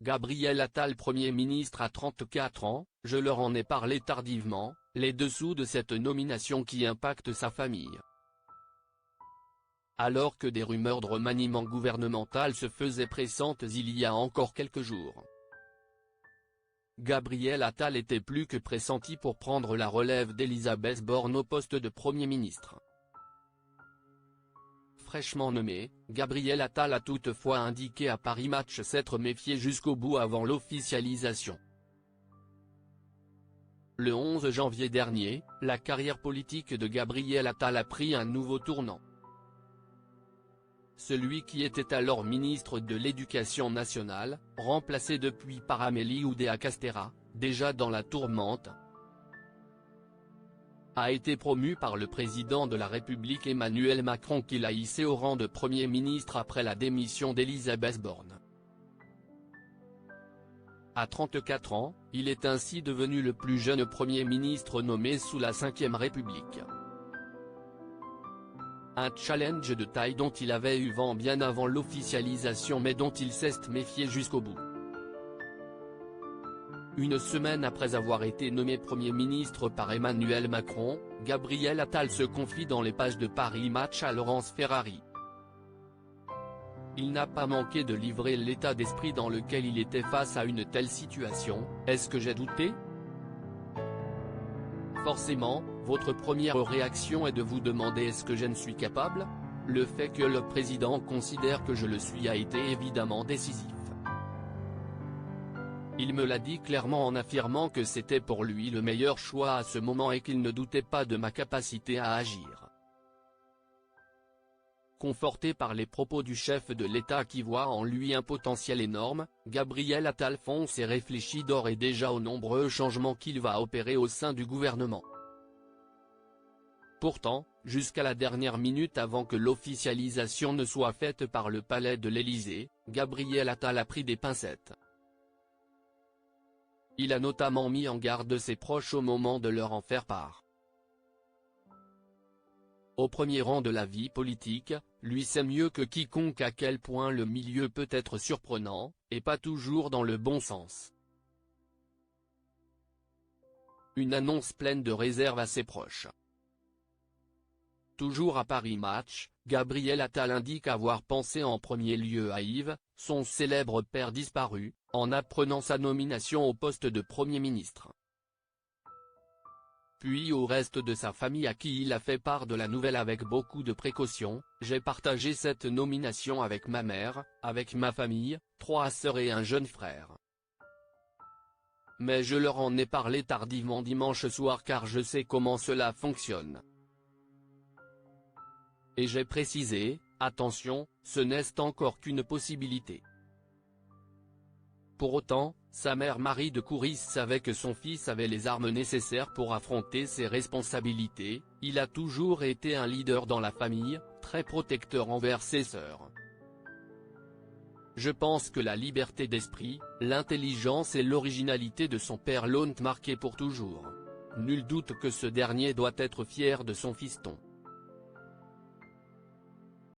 Gabriel Attal Premier ministre à 34 ans, je leur en ai parlé tardivement, les dessous de cette nomination qui impacte sa famille. Alors que des rumeurs de remaniement gouvernemental se faisaient pressantes il y a encore quelques jours. Gabriel Attal était plus que pressenti pour prendre la relève d'Elisabeth Borne au poste de Premier ministre. Fraîchement nommé, Gabriel Attal a toutefois indiqué à Paris Match s'être méfié jusqu'au bout avant l'officialisation. Le 11 janvier dernier, la carrière politique de Gabriel Attal a pris un nouveau tournant. Celui qui était alors ministre de l'Éducation nationale, remplacé depuis par Amélie Oudéa-Castéra, déjà dans la tourmente, a été promu par le président de la République Emmanuel Macron qui l'a hissé au rang de Premier ministre après la démission d'Elisabeth Borne. À 34 ans, il est ainsi devenu le plus jeune Premier ministre nommé sous la Ve République. Un challenge de taille dont il avait eu vent bien avant l'officialisation mais dont il s'est méfié jusqu'au bout. Une semaine après avoir été nommé Premier ministre par Emmanuel Macron, Gabriel Attal se confie dans les pages de Paris Match à Laurence Ferrari. Il n'a pas manqué de livrer l'état d'esprit dans lequel il était face à une telle situation. Est-ce que j'ai douté ? Forcément, votre première réaction est de vous demander est-ce que je ne suis capable ? Le fait que le président considère que je le suis a été évidemment décisif. Il me l'a dit clairement en affirmant que c'était pour lui le meilleur choix à ce moment et qu'il ne doutait pas de ma capacité à agir. Conforté par les propos du chef de l'État qui voit en lui un potentiel énorme, Gabriel Attal fonce et réfléchit d'ores et déjà aux nombreux changements qu'il va opérer au sein du gouvernement. Pourtant, jusqu'à la dernière minute avant que l'officialisation ne soit faite par le palais de l'Élysée, Gabriel Attal a pris des pincettes. Il a notamment mis en garde ses proches au moment de leur en faire part. Au premier rang de la vie politique, lui sait mieux que quiconque à quel point le milieu peut être surprenant, et pas toujours dans le bon sens. Une annonce pleine de réserve à ses proches. Toujours à Paris Match, Gabriel Attal indique avoir pensé en premier lieu à Yves, son célèbre père disparu, en apprenant sa nomination au poste de Premier ministre. Puis au reste de sa famille à qui il a fait part de la nouvelle avec beaucoup de précaution. J'ai partagé cette nomination avec ma mère, avec ma famille, 3 sœurs et un jeune frère. Mais je leur en ai parlé tardivement dimanche soir car je sais comment cela fonctionne. Et j'ai précisé, attention, ce n'est encore qu'une possibilité. Pour autant, sa mère Marie de Couris savait que son fils avait les armes nécessaires pour affronter ses responsabilités. Il a toujours été un leader dans la famille, très protecteur envers ses sœurs. Je pense que la liberté d'esprit, l'intelligence et l'originalité de son père l'ont marqué pour toujours. Nul doute que ce dernier doit être fier de son fiston.